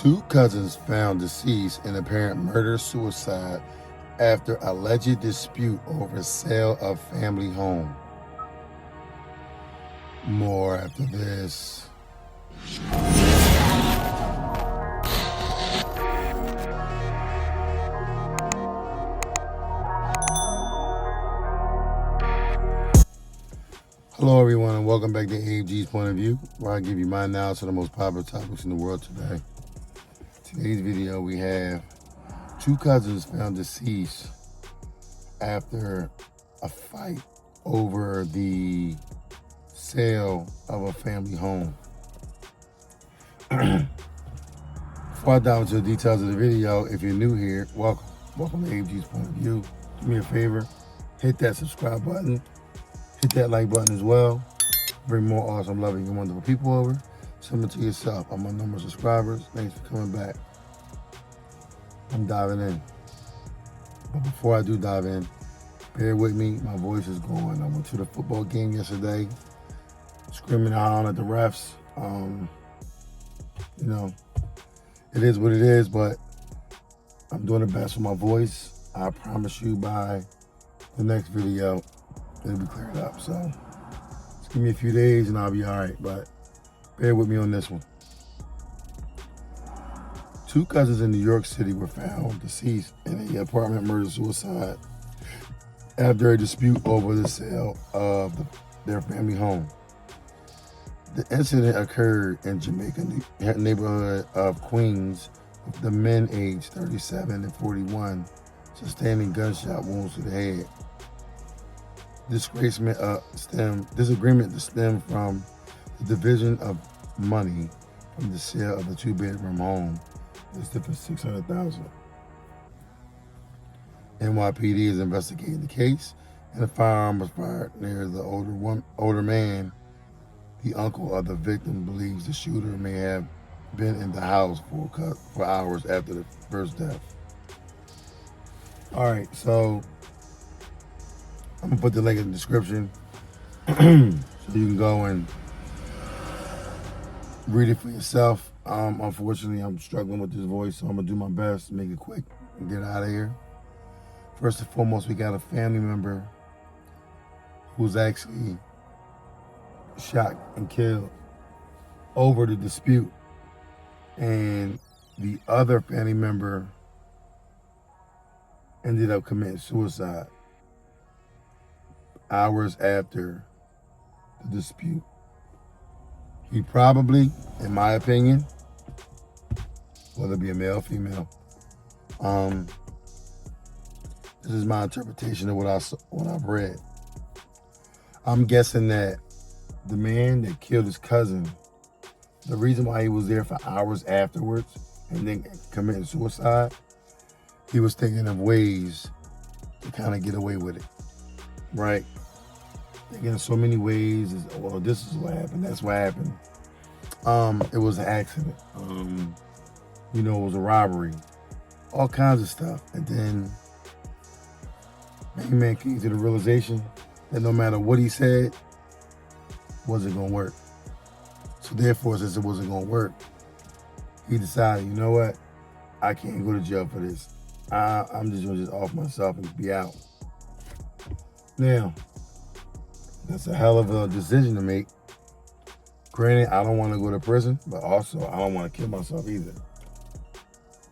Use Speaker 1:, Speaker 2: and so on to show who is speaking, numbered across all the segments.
Speaker 1: Two cousins found deceased in apparent murder-suicide after alleged dispute over sale of family home. More after this. Hello everyone and welcome back to AFG's Point of View, where I give you my analysis of the most popular topics in the world today. Today's video we have two cousins found deceased after a fight over the sale of a family home. Before I dive into the details of the video, if you're new here, welcome. Welcome to AFG's Point of View. Do me a favor, hit that subscribe button. Hit that like button as well. Bring more awesome, loving, and wonderful people over. Similar to yourself. I'm on number of subscribers. Thanks for coming back. I'm diving in. But before I do dive in, bear with me. My voice is going. I went to the football game yesterday, screaming and hollering at the refs. It is what it is, but I'm doing the best with my voice. I promise you by the next video, it'll be cleared up. So just give me a few days and I'll be all right, but bear with me on this one. Two cousins in New York City were found deceased in an apartment murder-suicide after a dispute over the sale of their family home. The incident occurred in Jamaica neighborhood of Queens, with the men aged 37 and 41 sustaining gunshot wounds to the head. Disagreement stemmed from the division of money from the sale of the two-bedroom home listed for $600,000. NYPD is investigating the case, and a firearm was fired near the older man. The uncle of the victim believes the shooter may have been in the house for hours after the first death. All right, so I'm gonna put the link in the description so you can go and read it for yourself. Unfortunately, I'm struggling with this voice, so I'm gonna do my best to make it quick and get out of here. First and foremost, we got a family member who's actually shot and killed over the dispute, and the other family member ended up committing suicide hours after the dispute. He probably, in my opinion, whether it be a male or female, this is my interpretation of what I've read. I'm guessing that the man that killed his cousin, the reason why he was there for hours afterwards and then committing suicide, he was thinking of ways to kind of get away with it, right? Thinking in so many ways, well, this is what happened, that's what happened. It was an accident. It was a robbery, all kinds of stuff. And then main man came to the realization that no matter what he said, wasn't gonna work. So therefore, since it wasn't gonna work, he decided, you know what? I can't go to jail for this. I'm just gonna off myself and be out. Now, that's a hell of a decision to make. Granted, I don't want to go to prison, but also I don't want to kill myself either.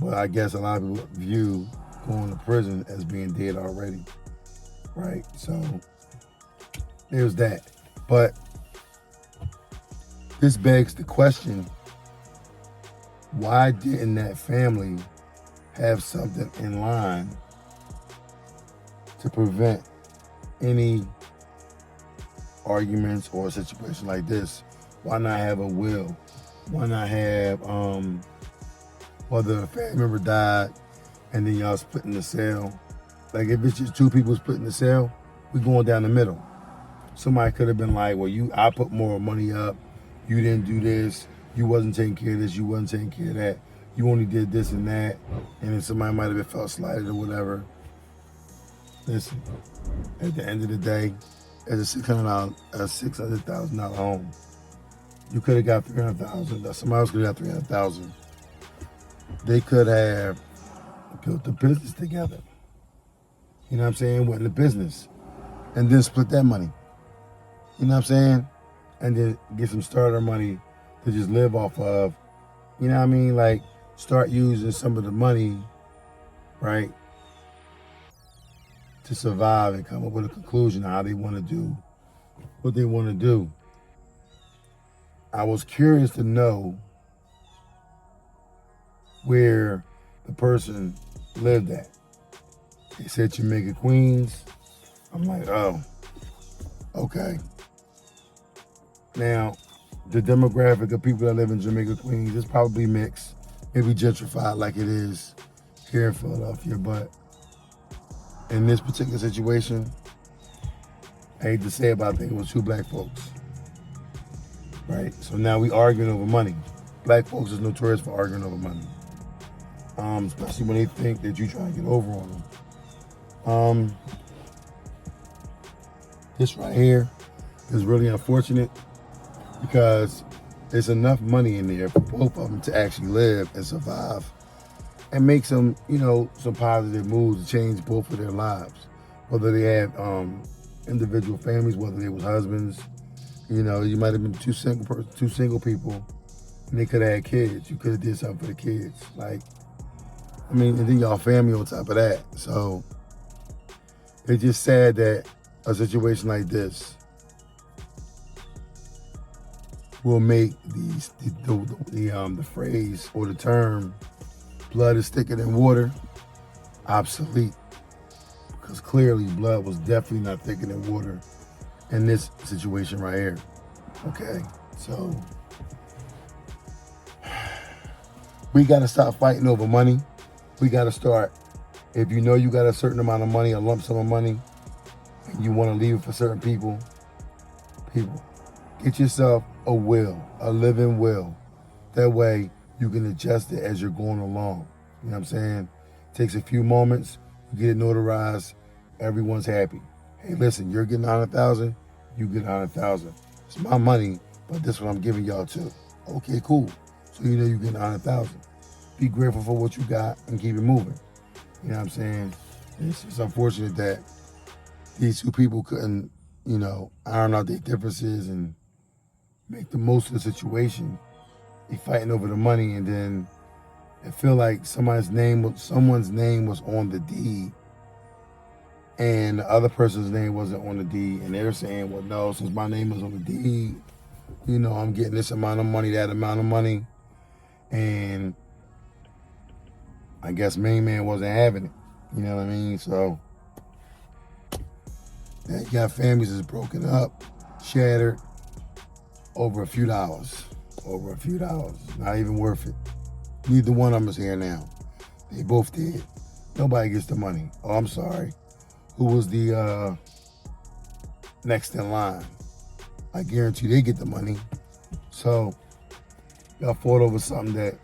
Speaker 1: But I guess a lot of people view going to prison as being dead already, right? So there's that. But this begs the question, why didn't that family have something in line to prevent any arguments or a situation like this? Why not have a will? Why not have, whether a family member died and then y'all splitting the sale? Like if it's just two people splitting the sale, we going down the middle. Somebody could have been like, well, I put more money up. You didn't do this. You wasn't taking care of this. You wasn't taking care of that. You only did this and that. And then somebody might have been felt slighted or whatever. Listen, at the end of the day, as a $600,000 home, you could have got $300,000. Somebody else could have got $300,000. They could have built a business together. You know what I'm saying? Went into business and then split that money. You know what I'm saying? And then get some starter money to just live off of. You know what I mean? Like, start using some of the money, right, to survive and come up with a conclusion of how they want to do what they want to do. I was curious to know where the person lived at. They said Jamaica, Queens. I'm like, oh, okay. Now, the demographic of people that live in Jamaica, Queens is probably mixed, maybe gentrified like it is here in Philadelphia. But in this particular situation, I hate to say it, but I think it was two black folks, right? So now we arguing over money. Black folks is notorious for arguing over money, especially when they think that you trying to get over on them. This right here is really unfortunate because there's enough money in there for both of them to actually live and survive and make some, some positive moves to change both of their lives. Whether they had individual families, whether they was husbands, you might have been two single people, and they could have had kids. You could have did something for the kids. And then y'all family on top of that. So it's just sad that a situation like this will make the phrase or the term "blood is thicker than water" obsolete, because clearly blood was definitely not thicker than water in this situation right here. Okay, so we got to stop fighting over money. We got to start. If you know you got a certain amount of money, a lump sum of money, and you want to leave it for certain people, get yourself a will, a living will. That way you can adjust it as you're going along. You know what I'm saying? Takes a few moments, you get it notarized, everyone's happy. Hey, listen, you're getting 100,000, you get 100,000. It's my money, but this is what I'm giving y'all too. Okay, cool. So you know you're getting 100,000. Be grateful for what you got and keep it moving. You know what I'm saying? It's just unfortunate that these two people couldn't, iron out their differences and make the most of the situation. They fighting over the money, and then it feel like someone's name was on the deed, and the other person's name wasn't on the deed, and they're saying, well, no, since my name was on the deed, I'm getting this amount of money, that amount of money, and I guess main man wasn't having it. You know what I mean? So now you got families that's broken up, shattered over a few dollars. Not even worth it. Neither one of them is here now. They both dead. Nobody gets the money. Oh, I'm sorry. Who was the next in line? I guarantee they get the money. So y'all fought over something that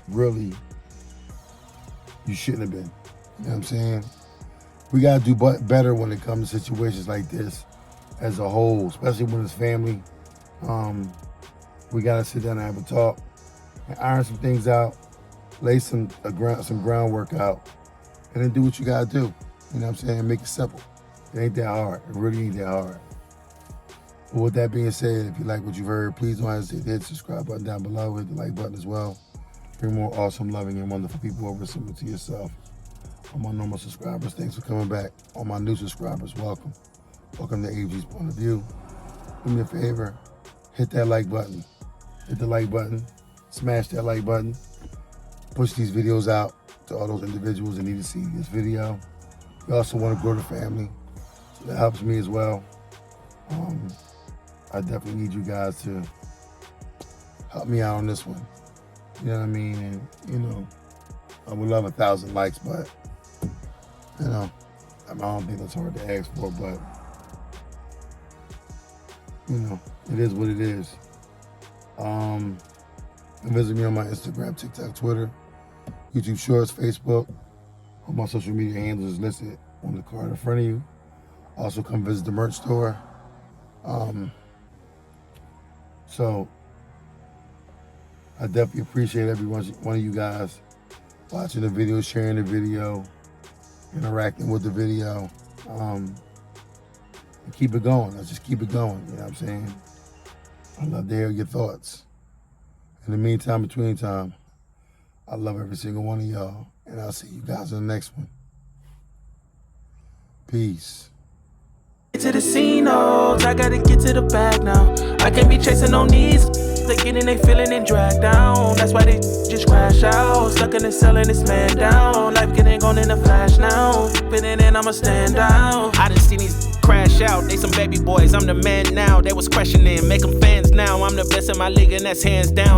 Speaker 1: really you shouldn't have been. You know what I'm saying? We got to do better when it comes to situations like this as a whole, especially when it's family. We got to sit down and have a talk and iron some things out, lay some groundwork out, and then do what you got to do. You know what I'm saying? Make it simple. It ain't that hard. It really ain't that hard. But with that being said, if you like what you've heard, please don't hesitate to hit the subscribe button down below. Hit the like button as well. Bring more awesome, loving, and wonderful people over similar to yourself. All my normal subscribers, thanks for coming back. All my new subscribers, welcome. Welcome to AG's Point of View. Do me a favor, hit that like button. Hit the like button. Smash that like button. Push these videos out to all those individuals that need to see this video. We also want to grow the family, so that helps me as well. I definitely need you guys to help me out on this one. You know what I mean? And, I would love 1,000 likes, but, I don't think that's hard to ask for, but, it is what it is. Visit me on my Instagram, TikTok, Twitter, YouTube Shorts, Facebook. All my social media handles is listed on the card in front of you. Also, come visit the merch store. So I definitely appreciate every one of you guys watching the video, sharing the video, interacting with the video. And keep it going. Let's just keep it going. You know what I'm saying? I'd love to hear your thoughts. In the meantime, between time, I love every single one of y'all. And I'll see you guys in the next one. Peace.
Speaker 2: To the casinos, I gotta get to the bag now. I can't be chasing on these. They getting they feeling and dragged down. That's why they just crash out. Stuck in the cell and it's man down. Life getting gone in a flash now. Fitting in, I'ma stand out.
Speaker 3: I done seen these crash out. They some baby boys, I'm the man now. They was questioning, make them fans now. I'm the best in my league and that's hands down.